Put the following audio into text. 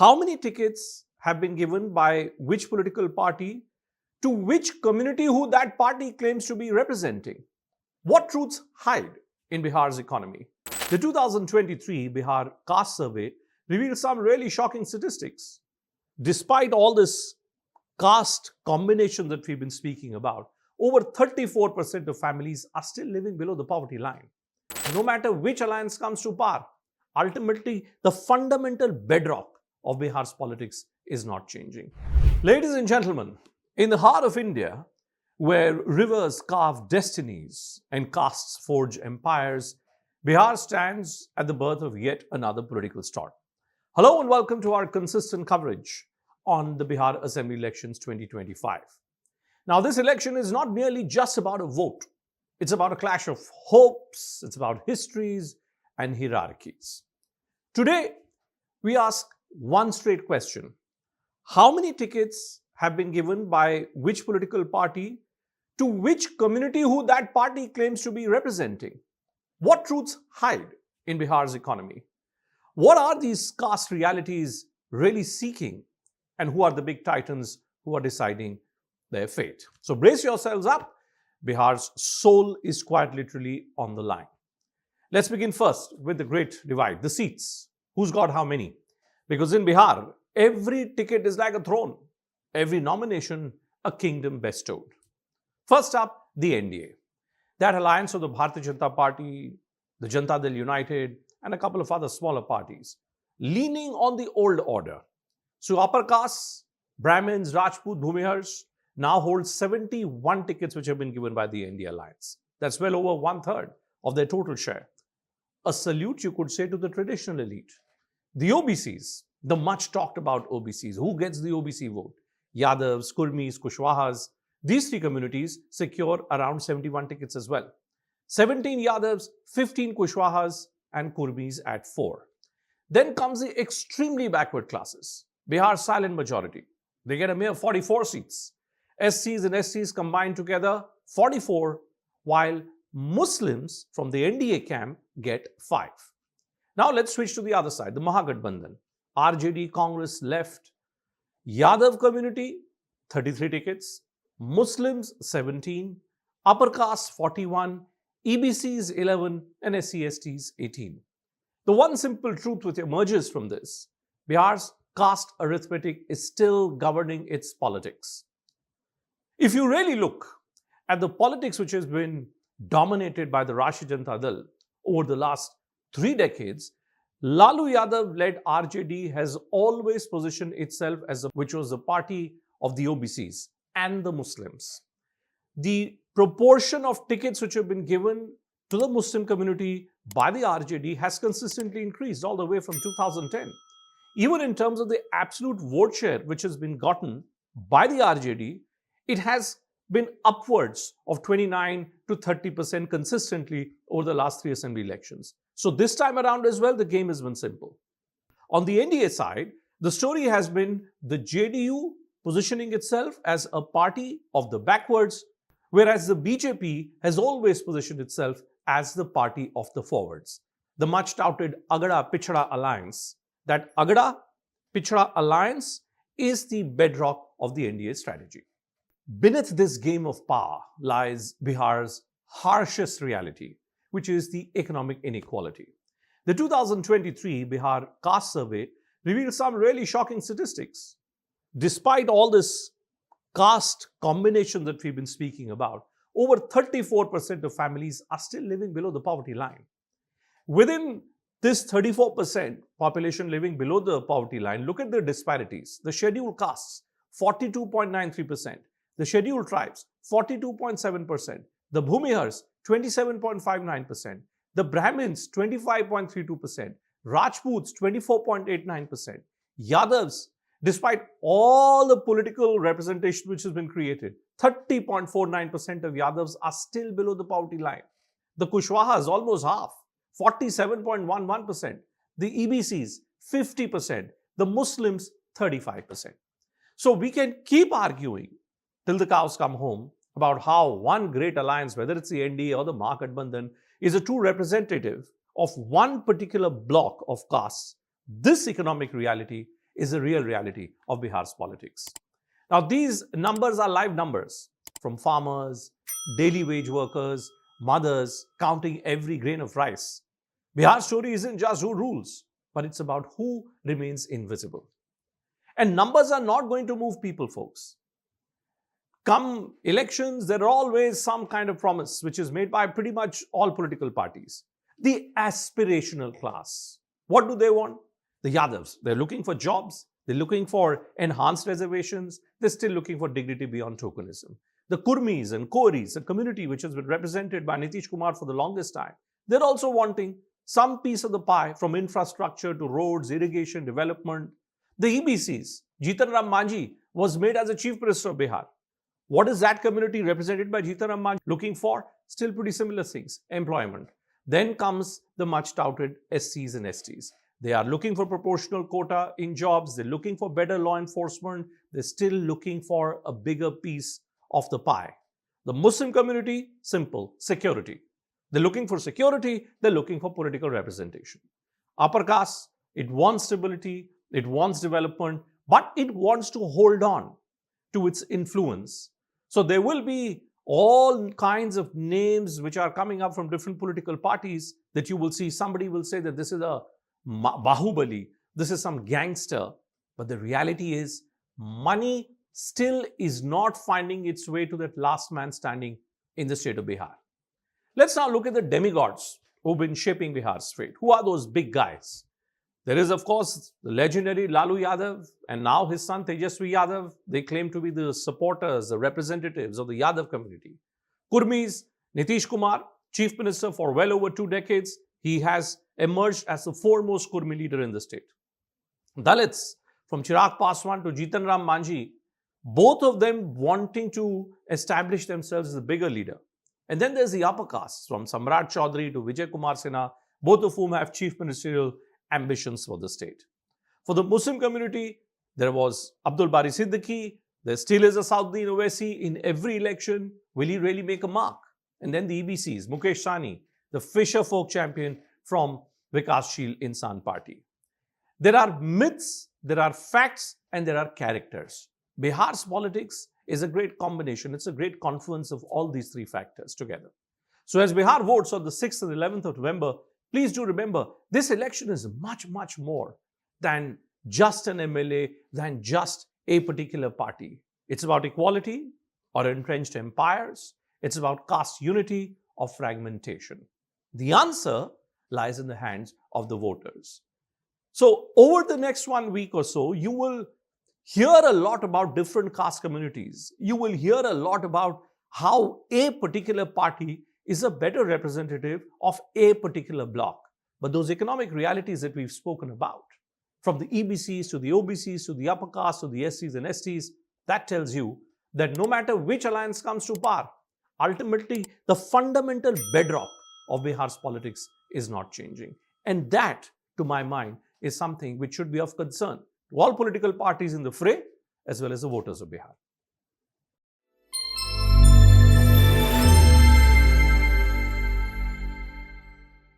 How many tickets have been given by which political party to which community who that party claims to be representing? What truths hide in Bihar's economy? The 2023 Bihar Caste survey revealed some really shocking statistics. Despite all this caste combination that we've been speaking about, over 34% of families are still living below the poverty line. No matter which alliance comes to power, ultimately the fundamental bedrock of Bihar's politics is not changing. Ladies and gentlemen, in the heart of India, where rivers carve destinies and castes forge empires, Bihar stands at the birth of yet another political storm. Hello and welcome to our consistent coverage on the Bihar Assembly Elections 2025. Now, this election is not merely just about a vote. It's about a clash of hopes, it's about histories and hierarchies. Today, we ask one straight question. How many tickets have been given by which political party to which community who that party claims to be representing? What truths hide in Bihar's economy? What are these caste realities really seeking? And who are the big titans who are deciding their fate? So brace yourselves up. Bihar's soul is quite literally on the line. Let's begin first with the great divide, the seats. Who's got how many? Because in Bihar, every ticket is like a throne. Every nomination, a kingdom bestowed. First up, the NDA. That alliance of the Bharatiya Janata Party, the Janata Dal United, and a couple of other smaller parties, leaning on the old order. So upper castes, Brahmins, Rajput, Bhumihars, now hold 71 tickets which have been given by the NDA alliance. That's well over 1/3 of their total share. A salute, you could say, to the traditional elite. The OBCs, the much talked about OBCs. Who gets the OBC vote? Yadavs, Kurmis, Kushwahas. These three communities secure around 71 tickets as well. 17 Yadavs, 15 Kushwahas, and Kurmis at 4. Then comes the extremely backward classes. Bihar's silent majority. They get a mere 44 seats. SCs and SCs combined together, 44, while Muslims from the NDA camp get 5. Now let's switch to the other side, the Mahagathbandhan. RJD, Congress, left. Yadav community, 33 tickets. Muslims, 17. Upper caste, 41. EBCs, 11. And SC/STs, 18. The one simple truth which emerges from this, Bihar's caste arithmetic is still governing its politics. If you really look at the politics which has been dominated by the Rashtriya Janata Dal over the last 3 decades, Lalu Yadav-led RJD has always positioned itself as which was the party of the OBCs and the Muslims. The proportion of tickets which have been given to the Muslim community by the RJD has consistently increased all the way from 2010. Even in terms of the absolute vote share which has been gotten by the RJD, it has been upwards of 29 to 30% consistently over the last 3 assembly elections. So this time around as well, the game has been simple. On the NDA side, the story has been the JDU positioning itself as a party of the backwards, whereas the BJP has always positioned itself as the party of the forwards. The much touted Agada Pichhada alliance. That Agada Pichhada alliance is the bedrock of the NDA strategy. Beneath this game of power lies Bihar's harshest reality, which is the economic inequality. The 2023 Bihar Caste survey revealed some really shocking statistics. Despite all this caste combination that we've been speaking about, over 34% of families are still living below the poverty line. Within this 34% population living below the poverty line, look at the disparities. The scheduled castes, 42.93%. The scheduled tribes, 42.7%. The Bhumihars, 27.59%. The Brahmins, 25.32%. Rajputs, 24.89%. Yadavs, despite all the political representation which has been created, 30.49% of Yadavs are still below the poverty line. The Kushwahas, almost half, 47.11%. The EBCs, 50%. The Muslims, 35%. So we can keep arguing till the cows come home about how one great alliance, whether it's the NDA or the Mahagathbandhan, is a true representative of one particular block of castes. This economic reality is the real reality of Bihar's politics. Now, these numbers are live numbers from farmers, daily wage workers, mothers counting every grain of rice. Bihar's story isn't just who rules, but it's about who remains invisible. And numbers are not going to move people, folks. Come elections, there are always some kind of promise which is made by pretty much all political parties. The aspirational class. What do they want? The Yadavs. They're looking for jobs. They're looking for enhanced reservations. They're still looking for dignity beyond tokenism. The Kurmis and Koris, a community which has been represented by Nitish Kumar for the longest time, they're also wanting some piece of the pie, from infrastructure to roads, irrigation, development. The EBCs, Jitan None was made as a chief minister of Bihar. What is that community represented by Jitan None looking for? Still pretty similar things. Employment. Then comes the much touted SCs and STs. They are looking for proportional quota in jobs. They're looking for better law enforcement. They're still looking for a bigger piece of the pie. The Muslim community, simple, security. They're looking for security. They're looking for political representation. Upper caste, it wants stability. It wants development, but it wants to hold on to its influence. So there will be all kinds of names which are coming up from different political parties that you will see. Somebody will say that this is a Bahubali, this is some gangster. But the reality is, money still is not finding its way to that last man standing in the state of Bihar. Let's now look at the demigods who've been shaping Bihar's fate. Who are those big guys? There is, of course, the legendary Lalu Yadav and now his son Tejashwi Yadav. They claim to be the supporters, the representatives of the Yadav community. Kurmis, Nitish Kumar, chief minister for well over 2 decades. He has emerged as the foremost Kurmi leader in the state. Dalits, from Chirag Paswan to Jitan None, both of them wanting to establish themselves as a bigger leader. And then there's the upper castes, from Samrat Chaudhary to Vijay Kumar Sinha, both of whom have chief ministerial ambitions for the state. For the Muslim community, there was Abdul Bari Siddiqui. There still is a Sauddin Owaisi in every election. Will he really make a mark? And then the EBCs, Mukesh Sahni, the Fisher folk champion from Vikashsheel Insan Party. There are myths, there are facts, and there are characters. Bihar's politics is a great combination. It's a great confluence of all these 3 factors together. So as Bihar votes on the 6th and 11th of November, please do remember, this election is much, much more than just an MLA, than just a particular party. It's about equality or entrenched empires. It's about caste unity or fragmentation. The answer lies in the hands of the voters. So over the next 1 week or so, you will hear a lot about different caste communities. You will hear a lot about how a particular party is a better representative of a particular bloc. But those economic realities that we've spoken about, from the EBCs to the OBCs to the upper caste to the SCs and STs, that tells you that no matter which alliance comes to power, ultimately the fundamental bedrock of Bihar's politics is not changing. And that, to my mind, is something which should be of concern to all political parties in the fray as well as the voters of Bihar.